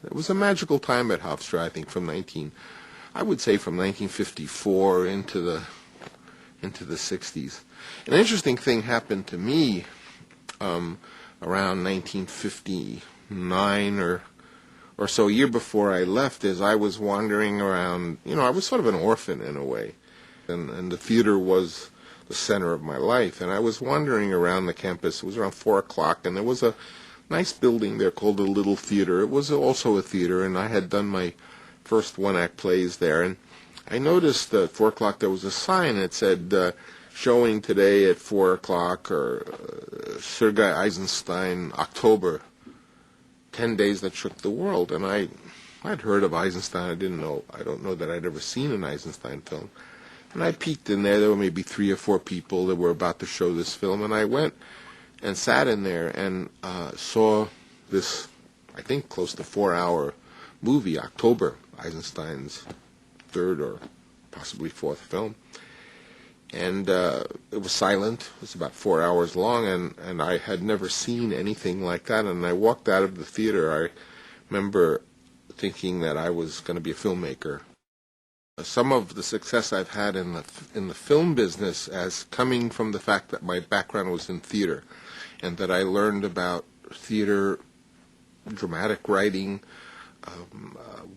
It was a magical time at Hofstra, I think, I would say from 1954 into the 60s. An interesting thing happened to me around 1959 or so, a year before I left, as I was wandering around. I was sort of an orphan in a way, and the theater was the center of my life. And I was wandering around the campus. It was around 4 o'clock, and there was a nice building there called the Little Theater. It was also a theater, and I had done my first one-act plays there. And I noticed that at 4 o'clock there was a sign that said, showing today at 4 o'clock, or Sergei Eisenstein, October, 10 Days That Shook the World. And I'd heard of Eisenstein. I don't know that I'd ever seen an Eisenstein film. And I peeked in there. There were maybe 3 or 4 people that were about to show this film. And I went and sat in there and saw this, I think, close to 4-hour movie, October, Eisenstein's third or possibly fourth film. And it was silent. It was about 4 hours long, and I had never seen anything like that. And I walked out of the theater. I remember thinking that I was going to be a filmmaker. Some of the success I've had in the film business as coming from the fact that my background was in theater, and that I learned about theater, dramatic writing,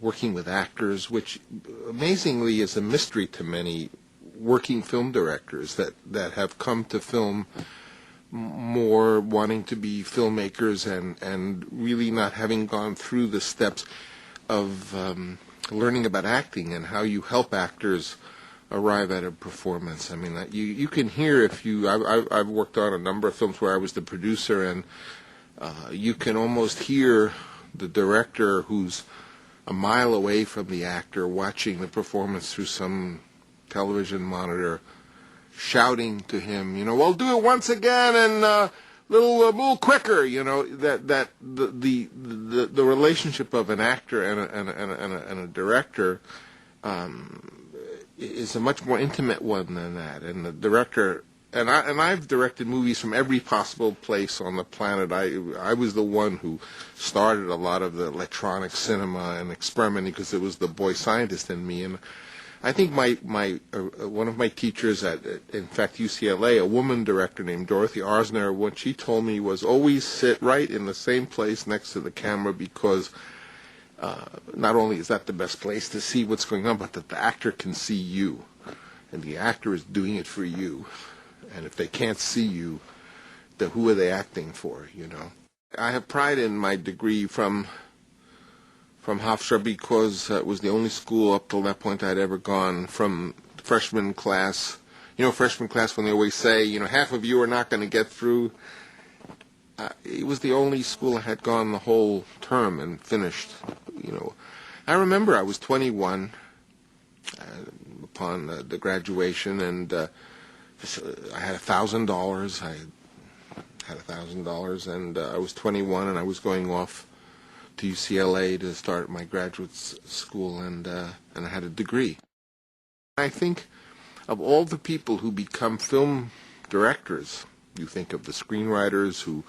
working with actors, which amazingly is a mystery to many working film directors that have come to film more wanting to be filmmakers and really not having gone through the steps of learning about acting and how you help actors arrive at a performance. I mean, you can hear I've worked on a number of films where I was the producer, and you can almost hear the director who's a mile away from the actor watching the performance through some television monitor, shouting to him, well, do it once again and a little quicker. That the relationship of an actor and a director is a much more intimate one than that. And the director, and I've directed movies from every possible place on the planet. I was the one who started a lot of the electronic cinema and experimenting, because it was the boy scientist in me. And I think one of my teachers at, in fact, UCLA, a woman director named Dorothy Arzner, what she told me was always sit right in the same place next to the camera, because not only is that the best place to see what's going on, but that the actor can see you, and the actor is doing it for you. And if they can't see you, then who are they acting for, I have pride in my degree from Hofstra, because it was the only school up till that point I'd ever gone from freshman class. Freshman class, when they always say, half of you are not going to get through. It was the only school I had gone the whole term and finished. I remember I was 21 upon the graduation, and I had $1,000. I had $1,000, and I was 21, and I was going off to UCLA to start my graduate school, and I had a degree. I think of all the people who become film directors, you think of the screenwriters who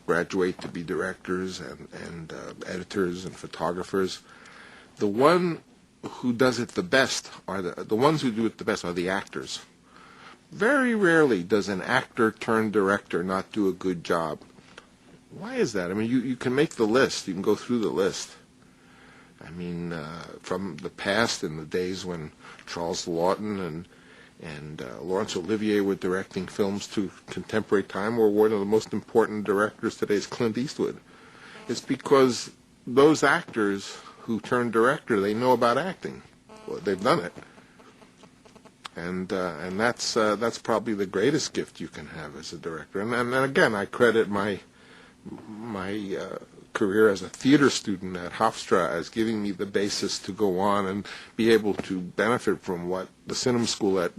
graduate to be directors and editors and photographers. The one who does it the best are the ones who do it the best are the actors. Very rarely does an actor turned director not do a good job. Why is that? I mean, you can make the list. You can go through the list. I mean, from the past, in the days when Charles Laughton and Laurence Olivier were directing films to contemporary time, or one of the most important directors today is Clint Eastwood. It's because those actors who turn director, they know about acting. Well, they've done it. And that's probably the greatest gift you can have as a director. And again, I credit my career as a theater student at Hofstra as giving me the basis to go on and be able to benefit from what the cinema school at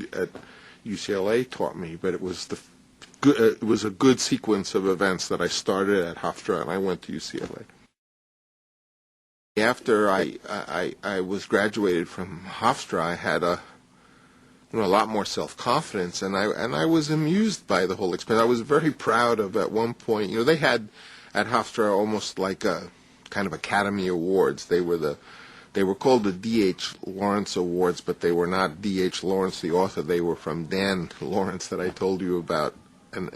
UCLA taught me. But it was a good sequence of events that I started at Hofstra and I went to UCLA. After I was graduated from Hofstra, I had a lot more self-confidence, and I was amused by the whole experience. I was very proud of, at one point, they had at Hofstra almost like a kind of Academy Awards. They were called the D.H. Lawrence Awards, but they were not D.H. Lawrence, the author. They were from Dan Lawrence that I told you about, and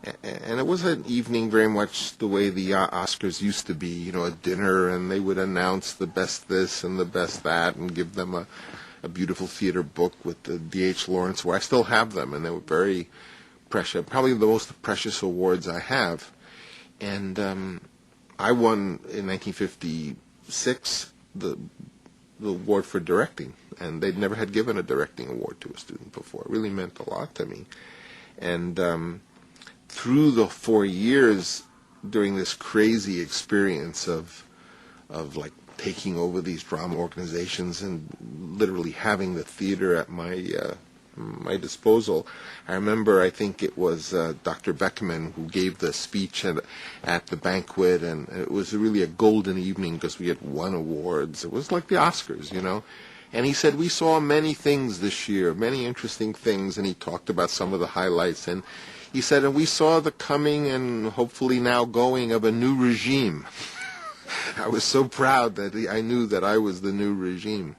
it was an evening very much the way the Oscars used to be, you know, a dinner, and they would announce the best this and the best that, and give them a beautiful theater book with the D.H. Lawrence, where I still have them, and they were very precious, probably the most precious awards I have. And I won in 1956 the award for directing, and they'd never had given a directing award to a student before. It really meant a lot to me. And through the 4 years, during this crazy experience of like taking over these drama organizations and literally having the theater at my disposal, I remember, I think it was Dr. Beckman who gave the speech at the banquet, and it was really a golden evening because we had won awards. It was like the Oscars, you know. And he said, we saw many things this year, many interesting things, and he talked about some of the highlights. And he said, and we saw the coming and hopefully now going of a new regime. I was so proud that I knew that I was the new regime.